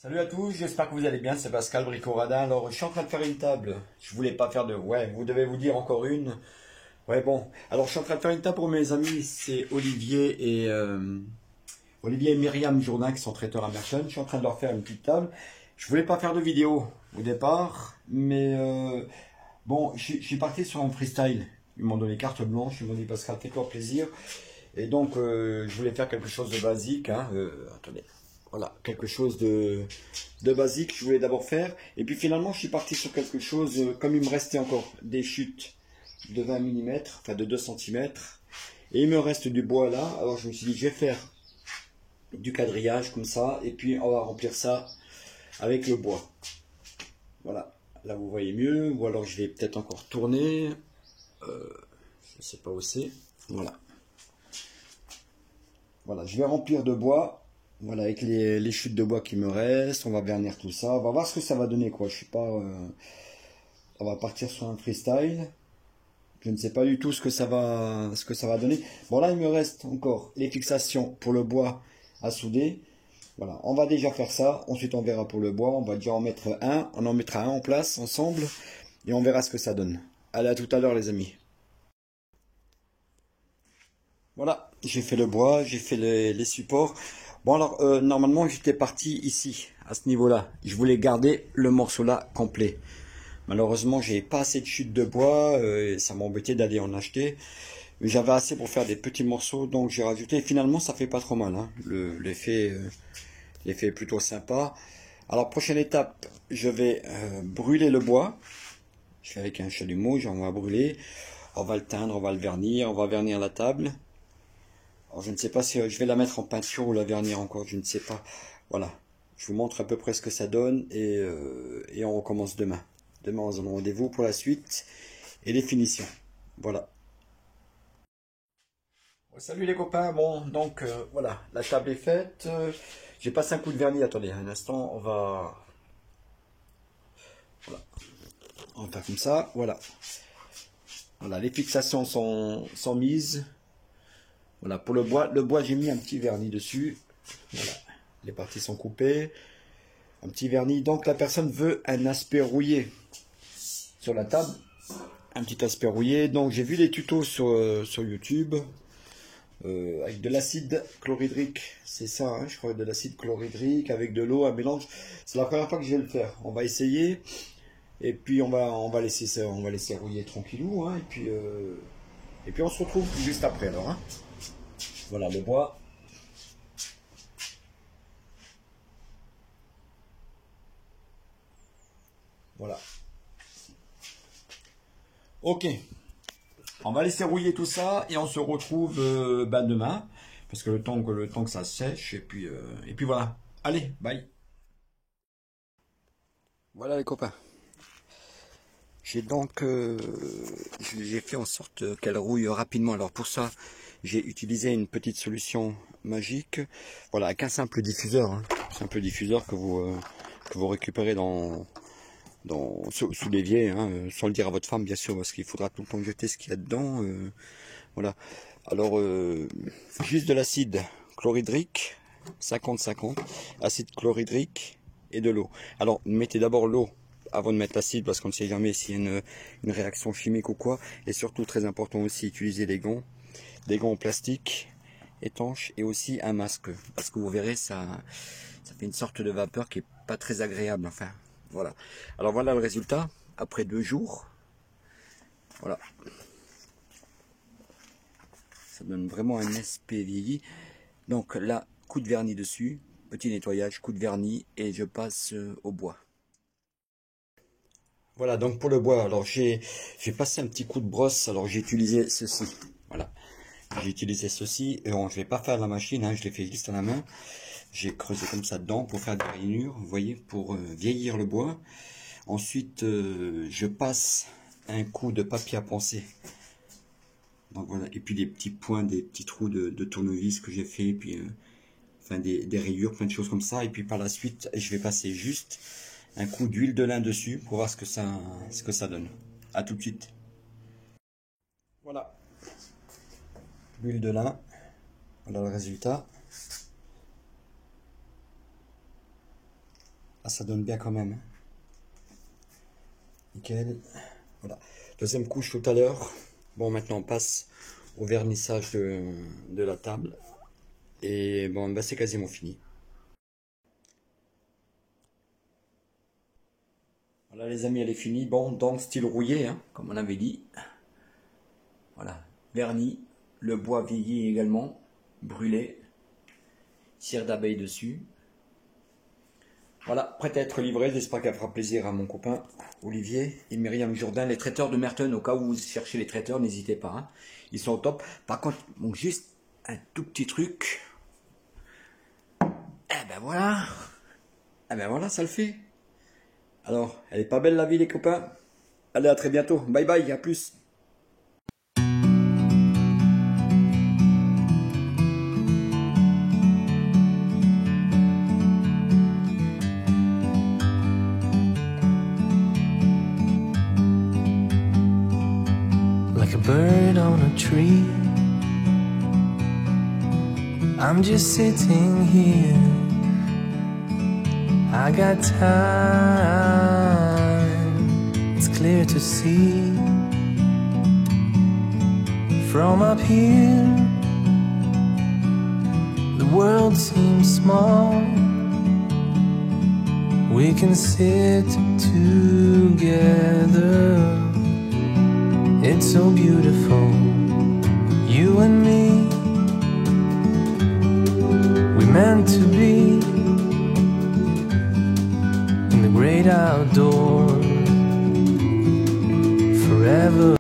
Salut à tous, j'espère que vous allez bien, c'est Pascal Bricoradin. Alors, je suis en train de faire une table. Je voulais pas faire de... Ouais, vous devez vous dire encore une. Ouais, bon. Alors, je suis en train de faire une table pour mes amis. C'est Olivier et Myriam Jourdain qui sont traiteurs à Merchant. Je suis en train de leur faire une petite table. Je voulais pas faire de vidéo au départ, mais bon, je suis parti sur un freestyle. Ils m'ont donné carte blanche, ils m'ont dit Pascal, fais-toi plaisir. Et donc, je voulais faire quelque chose de basique. Hein. Attendez. Voilà, quelque chose de basique, je voulais d'abord faire. Et puis finalement, je suis parti sur quelque chose, comme il me restait encore des chutes de 20 mm, enfin de 2 cm. Et il me reste du bois là. Alors je me suis dit, je vais faire du quadrillage comme ça. Et puis on va remplir ça avec le bois. Voilà, là vous voyez mieux. Ou alors je vais peut-être encore tourner. Je ne sais pas où c'est. Voilà. Voilà, je vais remplir de bois. Voilà, avec les chutes de bois qui me restent, on va vernir tout ça. On va voir ce que ça va donner, quoi. Je suis pas... on va partir sur un freestyle. Je ne sais pas du tout ce que ça va donner. Bon, là, il me reste encore les fixations pour le bois à souder. Voilà, on va déjà faire ça. Ensuite, on verra pour le bois. On va déjà en mettre un. On en mettra un en place ensemble. Et on verra ce que ça donne. Allez, à tout à l'heure, les amis. Voilà, j'ai fait le bois, j'ai fait les supports. Bon alors, normalement j'étais parti ici, à ce niveau-là. Je voulais garder le morceau-là complet. Malheureusement, j'ai pas assez de chutes de bois, et ça m'embêtait d'aller en acheter. Mais j'avais assez pour faire des petits morceaux, donc j'ai rajouté. Et finalement, ça fait pas trop mal. Hein. L'effet est plutôt sympa. Alors, prochaine étape, je vais brûler le bois. Je fais avec un chalumeau, on va brûler. On va le teindre, on va le vernir, on va vernir la table. Alors, je ne sais pas si je vais la mettre en peinture ou la vernir encore, je ne sais pas. Voilà, je vous montre à peu près ce que ça donne et on recommence demain. Demain, on se donne rendez-vous pour la suite et les finitions. Voilà. Salut les copains, bon, donc voilà, la table est faite. J'ai passé un coup de vernis, attendez un instant, voilà, on va faire comme ça, voilà. Voilà, les fixations sont mises. Voilà, pour le bois j'ai mis un petit vernis dessus. Voilà, les parties sont coupées. Un petit vernis. Donc la personne veut un aspect rouillé sur la table. Un petit aspect rouillé. Donc j'ai vu des tutos sur YouTube avec de l'acide chlorhydrique. C'est ça, hein, je crois, de l'acide chlorhydrique avec de l'eau, un mélange. C'est la première fois que je vais le faire. On va essayer. Et puis on va laisser ça, on va laisser rouiller tranquillou. Hein, et puis on se retrouve juste après alors. Hein. Voilà le bois. Voilà. Ok. On va laisser rouiller tout ça et on se retrouve demain. Parce que le temps que ça sèche. Et puis voilà. Allez, bye. Voilà les copains. J'ai donc j'ai fait en sorte qu'elle rouille rapidement. Alors pour ça, j'ai utilisé une petite solution magique. Voilà, avec un simple diffuseur. Hein. Simple diffuseur que vous récupérez sous l'évier, hein, sans le dire à votre femme bien sûr, parce qu'il faudra tout le temps jeter ce qu'il y a dedans. Voilà. Alors, juste de l'acide chlorhydrique, 50-50, acide chlorhydrique et de l'eau. Alors, mettez d'abord l'eau avant de mettre l'acide, parce qu'on ne sait jamais s'il y a une réaction chimique ou quoi. Et surtout, très important aussi, utiliser des gants en plastique étanches et aussi un masque. Parce que vous verrez, ça fait une sorte de vapeur qui est pas très agréable. Enfin, voilà. Alors voilà le résultat, après 2 jours. Voilà. Ça donne vraiment un aspect vieilli. Donc là, coup de vernis dessus, petit nettoyage, coup de vernis et je passe au bois. Voilà, donc pour le bois, alors j'ai passé un petit coup de brosse, alors j'ai utilisé ceci. Voilà, j'ai utilisé ceci, et bon, je ne vais pas faire à la machine, hein, je l'ai fait juste à la main. J'ai creusé comme ça dedans pour faire des rainures, vous voyez, pour vieillir le bois. Ensuite, je passe un coup de papier à poncer. Donc voilà, et puis des petits points, des petits trous de tournevis que j'ai fait, et puis enfin des rayures, plein de choses comme ça. Et puis par la suite, je vais passer juste un coup d'huile de lin dessus pour voir ce que ça donne. À tout de suite. Voilà, l'huile de lin, voilà le résultat. Ah, ça donne bien quand même. Hein. Nickel. Voilà. Deuxième couche tout à l'heure. Bon, maintenant on passe au vernissage de la table. Et bon, bah, c'est quasiment fini. Voilà les amis, elle est finie. Bon, donc style rouillé, hein, comme on avait dit. Voilà, vernis. Le bois vieilli également. Brûlé. Cire d'abeille dessus. Voilà, prête à être livrée. J'espère qu'elle fera plaisir à mon copain Olivier et Myriam Jourdain, les traiteurs de Merton. Au cas où vous cherchez les traiteurs, n'hésitez pas. Hein. Ils sont au top. Par contre, bon, juste un tout petit truc. Eh ben voilà. Eh ben voilà, ça le fait. Alors, elle est pas belle la vie les copains. Allez, à très bientôt. Bye bye, à plus. Like a bird on a tree, I'm just sitting here. I got time, it's clear to see. From up here, the world seems small. We can sit together. It's so beautiful, you and me. We meant to be in the great outdoors forever.